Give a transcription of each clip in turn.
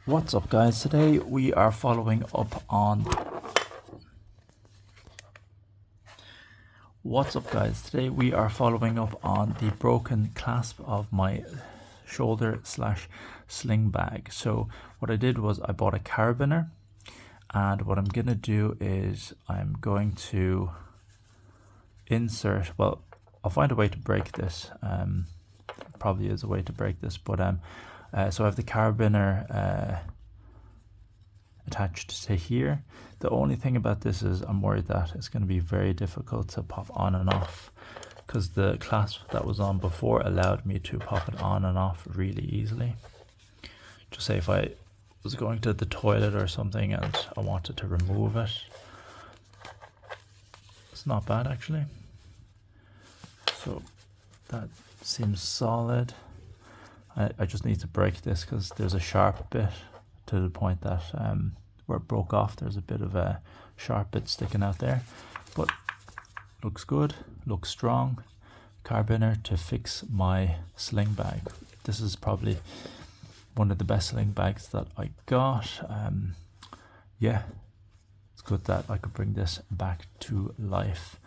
What's up guys, today we are following up on the broken clasp of my shoulder / sling bag. So what I did was I bought a carabiner, and what I'm gonna do is I'm going to insert, well, I'll find a way to break this. Probably is a way to break this, but so I have the carabiner attached to here. The only thing about this is I'm worried that it's going to be very difficult to pop on and off, because the clasp that was on before allowed me to pop it on and off really easily. Just say if I was going to the toilet or something and I wanted to remove it. It's not bad actually. So that seems solid. I just need to break this because there's a sharp bit to the point that where it broke off, there's a bit of a sharp bit sticking out there, but looks good, looks strong. Carabiner to fix my sling bag. This is probably one of the best sling bags that I got. Yeah, it's good that I could bring this back to life.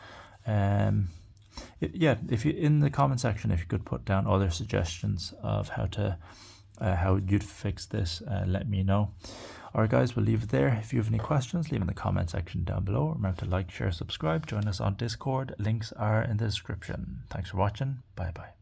Yeah, if you in the comment section, if you could put down other suggestions of how you'd fix this, let me know. Alright guys, we'll leave it there. If you have any questions, leave in the comment section down below. Remember to like, share, subscribe, join us on Discord. Links are in the description. Thanks for watching. Bye bye.